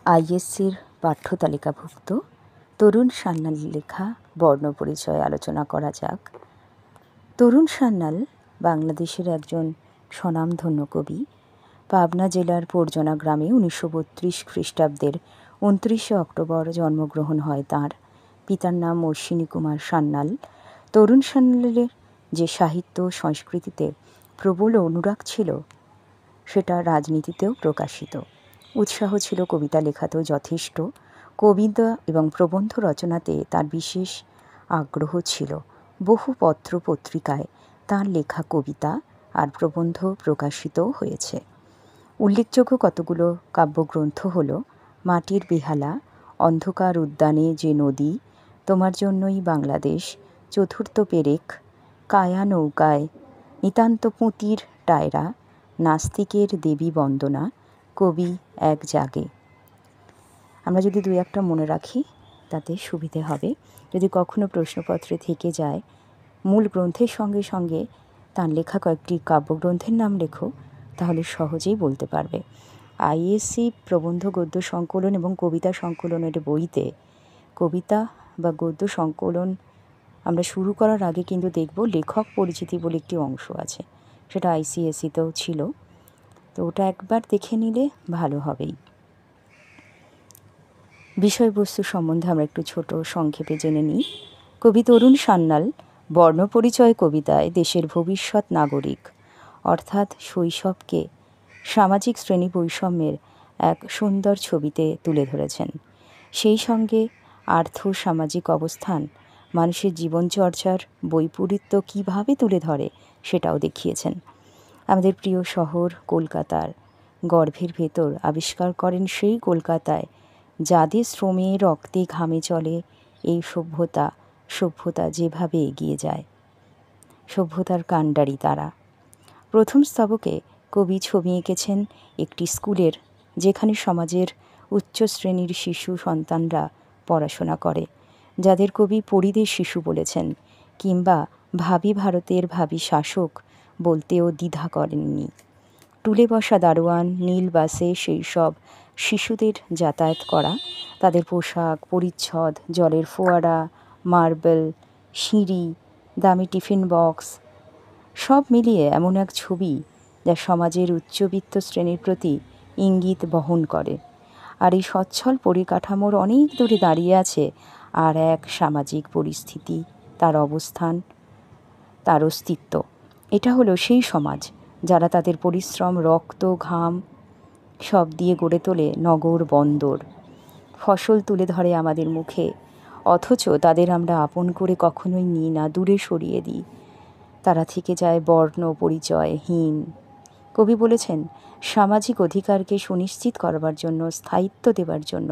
আইএসসির পাঠ্যতালিকাভুক্ত তরুণ সান্যালের লেখা বর্ণপরিচয় আলোচনা করা যাক। তরুণ সান্যাল বাংলাদেশের একজন স্বনামধন্য কবি। পাবনা জেলার পর্জনা গ্রামে 1932 খ্রিস্টাব্দের 29শে অক্টোবর জন্মগ্রহণ হয় তাঁর। পিতার নাম অশ্বিনী কুমার সান্যাল। তরুণ সান্যালের যে সাহিত্য সংস্কৃতিতে প্রবল অনুরাগ ছিল, সেটা রাজনীতিতেও প্রকাশিত। উৎসাহ ছিল কবিতা লেখাতেও যথেষ্ট। কবিতা এবং প্রবন্ধ রচনাতে তার বিশেষ আগ্রহ ছিল। বহু পত্র পত্রিকায় তাঁর লেখা কবিতা আর প্রবন্ধ প্রকাশিতও হয়েছে। উল্লেখযোগ্য কতগুলো কাব্যগ্রন্থ হল মাটির বেহালা, অন্ধকার উদ্যানে যে নদী, তোমার জন্যই বাংলাদেশ, চতুর্থ পেরেক, কায়া নৌকায়, নিতান্ত পুঁতির টায়রা, নাস্তিকের দেবী বন্দনা, কবি এক জাগে। আমরা যদি দুই একটা মনে রাখি তাতে সুবিধে হবে। যদি কখনো প্রশ্নপত্রে থেকে যায়, মূল গ্রন্থের সঙ্গে সঙ্গে তার লেখা কয়েকটি কাব্যগ্রন্থের নাম লেখো, তাহলে সহজেই বলতে পারবে। আইএসসি প্রবন্ধ গদ্য সংকলন এবং কবিতা সংকলনের বইতে কবিতা বা গদ্য সংকলন আমরা শুরু করার আগে কিন্তু দেখব লেখক পরিচিতি বলে একটি অংশ আছে। সেটা আইসিএসসিতেও ছিল, তো ওটা একবার দেখে নিলে ভালো হবেই। বিষয়বস্তু সম্বন্ধে আমরা একটু ছোট সংক্ষেপে জেনে নিই। কবি তরুণ সান্যাল বর্ণপরিচয় কবিতায় দেশের ভবিষ্যৎ নাগরিক অর্থাৎ শৈশবকে সামাজিক শ্রেণী বৈষম্যের এক সুন্দর ছবিতে তুলে ধরেছেন। সেই সঙ্গে আর্থ সামাজিক অবস্থান মানুষের জীবনচর্চার বৈপরীত্য কীভাবে তুলে ধরে সেটাও দেখিয়েছেন। আমাদের প্রিয় শহর কলকাতার গর্ভের ভেতর আবিষ্কার করেন সেই কলকাতায় যাদের শ্রমে রক্তে ঘামে চলে এই সভ্যতা যেভাবে এগিয়ে যায়। সভ্যতার কাণ্ডারি তারা। প্রথম স্তবকে কবি ছবি এঁকেছেন একটি স্কুলের, যেখানে সমাজের উচ্চ শ্রেণীর শিশু সন্তানরা পড়াশোনা করে, যাদের কবি পরিদের শিশু বলেছেন, কিংবা ভাবি ভারতের ভাবি শাসক বলতেও দ্বিধা করেননি। টুলে বসা দারোয়ান, নীল বাসে সেই সব শিশুদের যাতায়াত করা, তাদের পোশাক পরিচ্ছদ, জলের ফোয়ারা, মার্বেল, সিঁড়ি, দামি টিফিন বক্স, সব মিলিয়ে এমন এক ছবি যা সমাজের উচ্চবিত্ত শ্রেণীর প্রতি ইঙ্গিত বহন করে। আর এই সচ্ছল পরিকাঠামোর অনেক দূরে দাঁড়িয়ে আছে আর এক সামাজিক পরিস্থিতি, তার অবস্থান, তার অস্তিত্ব। এটা হলো সেই সমাজ যারা তাদের পরিশ্রম, রক্ত, ঘাম সব দিয়ে গড়ে তোলে নগর বন্দর, ফসল তুলে ধরে আমাদের মুখে, অথচ তাদের আমরা আপন করে কখনোই নিই না, দূরে সরিয়ে দিই। তারা থেকে যায় বর্ণ পরিচয়হীন। কবি বলেছেন, সামাজিক অধিকারকে সুনিশ্চিত করবার জন্য, স্থায়িত্ব দেবার জন্য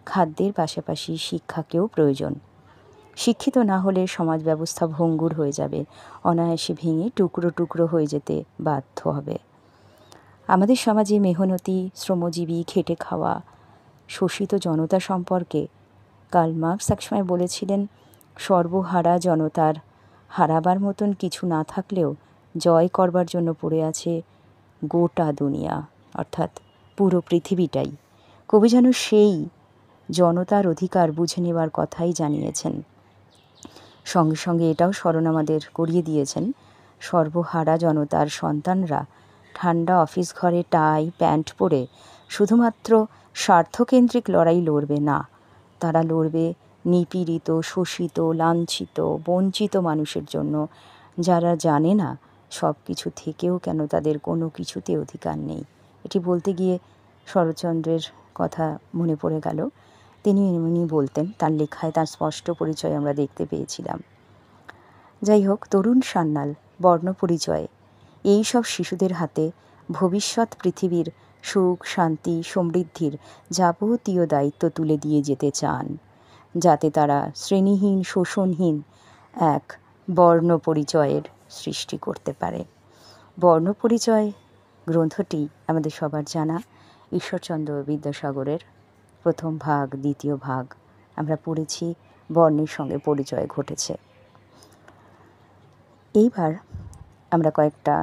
খাদ্যের পাশাপাশি শিক্ষাকেও প্রয়োজন। শিক্ষিত না হলে সমাজ ব্যবস্থা ভঙ্গুর হয়ে যাবে, অনায়াসে ভেঙে টুকরো টুকরো হয়ে যেতে বাধ্য হবে। আমাদের সমাজে মেহনতি, শ্রমজীবী, খেটে খাওয়া, শোষিত জনতা সম্পর্কে কার্ল মার্কস একসময় বলেছিলেন, সর্বহারা জনতার হারাবার মতন কিছু না থাকলেও জয় করবার জন্য পড়ে আছে গোটা দুনিয়া, অর্থাৎ পুরো পৃথিবীটাই। কবি যেন সেই জনতার অধিকার বুঝে নেবার কথাই জানিয়েছেন। সঙ্গে সঙ্গে এটাও স্মরণ আমাদের করিয়ে দিয়েছেন, সর্বহারা জনতার সন্তানরা ঠান্ডা অফিস ঘরে টাই প্যান্ট পরে শুধুমাত্র স্বার্থকেন্দ্রিক লড়াই লড়বে না, তারা লড়বে নিপীড়িত, শোষিত, লাঞ্ছিত, বঞ্চিত মানুষের জন্য, যারা জানে না সব কিছু থেকেও কেন তাদের কোনো কিছুতে অধিকার নেই। এটি বলতে গিয়ে শরৎচন্দ্রের কথা মনে পড়ে গেল। তিনি এমনি বলতেন, তার লেখায় তার স্পষ্ট পরিচয় আমরা দেখতে পেয়েছিলাম। যাই হোক, তরুণ সান্যাল বর্ণপরিচয়ে এই সব শিশুদের হাতে ভবিষ্যৎ পৃথিবীর সুখ, শান্তি, সমৃদ্ধির যাবতীয় দায়িত্ব তুলে দিয়ে যেতে চান, যাতে তারা শ্রেণীহীন, শোষণহীন এক বর্ণ পরিচয়ের সৃষ্টি করতে পারে। বর্ণপরিচয় গ্রন্থটি আমাদের সবার জানা, ঈশ্বরচন্দ্র বিদ্যাসাগরের প্রথম ভাগ, দ্বিতীয় ভাগ আমরা পড়েছি। বর্ণের সঙ্গে পরিচয় ঘটেছে। এইবার আমরা কয়েকটা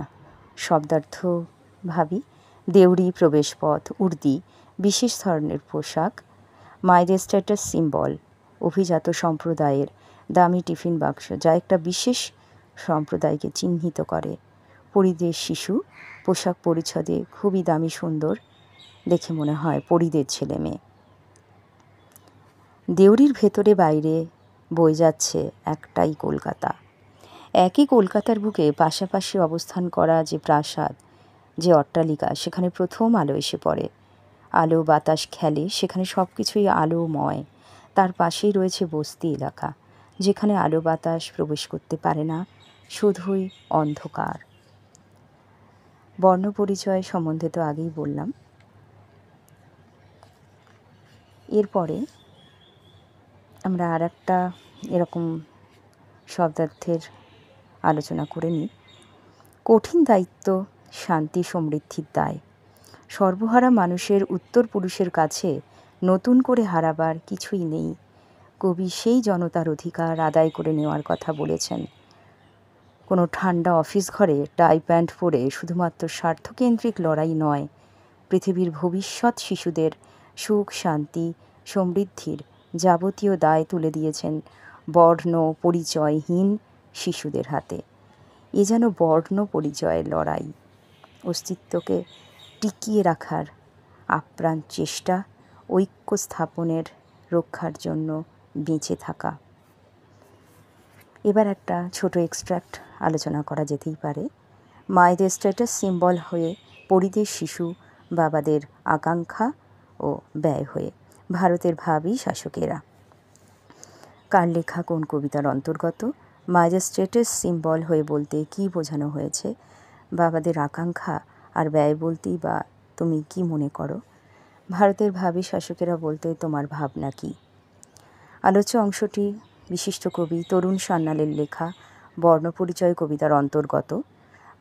শব্দার্থ ভাবি। দেউড়ি, প্রবেশপথ, উর্দি, বিশেষ ধরনের পোশাক, মায়েদের স্ট্যাটাস সিম্বল, অভিজাত সম্প্রদায়ের দামি টিফিন বাক্স যা একটা বিশেষ সম্প্রদায়কে চিহ্নিত করে। পরিদের শিশু পোশাক পরিচ্ছদে খুবই দামি, সুন্দর, দেখে মনে হয় পরিদের ছেলে মেয়ে। দেউরির ভেতরে বাইরে বয়ে যাচ্ছে একটাই কলকাতা। একই কলকাতার বুকে পাশাপাশি অবস্থান করা যে প্রাসাদ, যে অট্টালিকা, সেখানে প্রথম আলো এসে পড়ে। আলো বাতাস খেলে, সেখানে সব কিছুই আলোময়। তার পাশেই রয়েছে বস্তি এলাকা, যেখানে আলো বাতাস প্রবেশ করতে পারে না, শুধুই অন্ধকার। বর্ণপরিচয় সম্বন্ধে তো আগেই বললাম। এরপরে আমরা আর একটা এরকম শব্দার্থের আলোচনা করে নিই। কঠিন দায়িত্ব, শান্তি সমৃদ্ধির দায়। সর্বহারা মানুষের উত্তর পুরুষের কাছে নতুন করে হারাবার কিছুই নেই। কবি সেই জনতার অধিকার আদায় করে নেওয়ার কথা বলেছেন। কোনো ঠান্ডা অফিস ঘরে টাই প্যান্ট পরে শুধুমাত্র স্বার্থকেন্দ্রিক লড়াই নয়, পৃথিবীর ভবিষ্যৎ শিশুদের সুখ, শান্তি, সমৃদ্ধির যাবতীয় দায় তুলে দিয়েছেন বর্ণ পরিচয়হীন শিশুদের হাতে। এ যেন বর্ণ পরিচয়ের লড়াই, অস্তিত্বকে টিকিয়ে রাখার আপ্রাণ চেষ্টা, ঐক্য স্থাপনের রক্ষার জন্য বেঁচে থাকা। এবার একটা ছোট এক্সট্র্যাক্ট আলোচনা করা যেতেই পারে। মায়েদের স্ট্যাটাস সিম্বল হয়ে পরিদের শিশু, বাবাদের আকাঙ্ক্ষা ও ব্যয় হয়ে ভারতের ভাবী শাসকেরা। কার লেখা কোন কবিতার অন্তর্গত? মায়েদের স্ট্যাটাস সিম্বল হয়ে বলতে কী বোঝানো হয়েছে? বাবাদের আকাঙ্ক্ষা আর ব্যয় বলতেই বা তুমি কি মনে করো? ভারতের ভাবী শাসকেরা বলতে তোমার ভাবনা কি? আলোচ্য অংশটি বিশিষ্ট কবি তরুণ সান্যালের লেখা বর্ণপরিচয় কবিতার অন্তর্গত।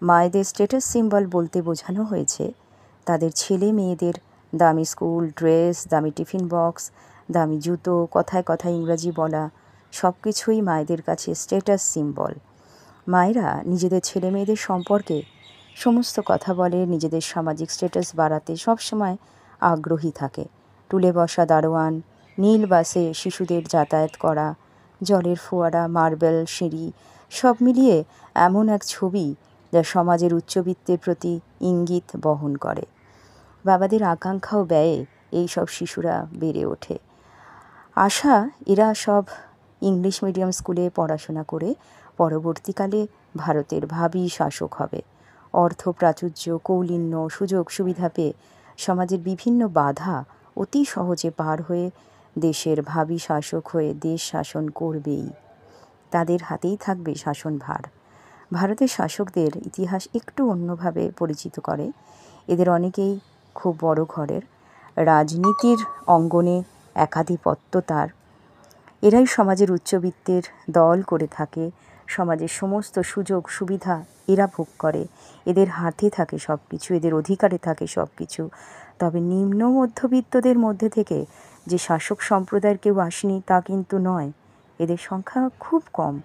মায়েদের স্ট্যাটাস সিম্বল বলতে বোঝানো হয়েছে তাদের ছেলে মেয়েদের দামি স্কুল ড্রেস, দামি টিফিন বক্স, দামি জুতো, কথায় কথায় ইংরাজি বলা, সব কিছুই মায়েদের কাছে স্ট্যাটাস সিম্বল। মায়েরা নিজেদের ছেলে মেয়েদের সম্পর্কে সমস্ত কথা বলে, নিজেদের সামাজিক স্ট্যাটাস বাড়াতে সবসময় আগ্রহী থাকে। টুলে বসা দারোয়ান, নীল বাসে শিশুদের যাতায়াত করা, জলের ফোয়ারা, মার্বেল সিঁড়ি, সব মিলিয়ে এমন এক ছবি যা সমাজের উচ্চবিত্তের প্রতি ইঙ্গিত বহন করে। বাবাদের আকাঙ্ক্ষা ও ব্যয়ে এই সব শিশুরা বেড়ে ওঠে। আশা এরা সব ইংলিশ মিডিয়াম স্কুলে পড়াশোনা করে পরবর্তীকালে ভারতের ভাবী শাসক হবে। অর্থ প্রাচুর্য, কৌলিন্য, সুযোগ সুবিধা পেয়ে সমাজের বিভিন্ন বাধা অতি সহজে পার হয়ে দেশের ভাবী শাসক হয়ে দেশ শাসন করবেই। তাদের হাতেই থাকবে শাসনভার। ভারতের শাসকদের ইতিহাস একটু অন্যভাবে পরিচিত করে। এদের অনেকেই খুব বড় ঘরের, রাজনীতির অঙ্গনে একাধিপত্য তার। এরাই সমাজের উচ্চবিত্তের দল করে থাকে। সমাজের সমস্ত সুযোগ সুবিধা এরা ভোগ করে। এদের হাতে থাকে সব কিছু, এদের অধিকারে থাকে সব কিছু। তবে নিম্ন মধ্যবিত্তদের মধ্যে থেকে যে শাসক সম্প্রদায়ের কেউ আসেনি তা কিন্তু নয়। এদের সংখ্যা খুব কম।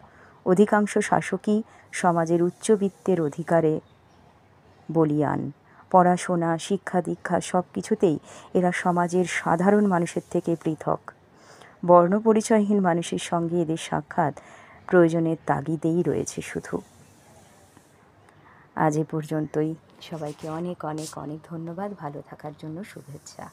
অধিকাংশ শাসকই সমাজের উচ্চবিত্তের অধিকারে বলীয়ান। পড়াশোনা, শিক্ষা দীক্ষা সব কিছুতেই এরা সমাজের সাধারণ মানুষের থেকে পৃথক। বর্ণপরিচয়হীন মানুষের সঙ্গে এদের সাক্ষাৎ প্রয়োজনের তাগিদেই রয়েছে শুধু। আজ এ পর্যন্তই। সবাইকে অনেক অনেক অনেক ধন্যবাদ। ভালো থাকার জন্য শুভেচ্ছা।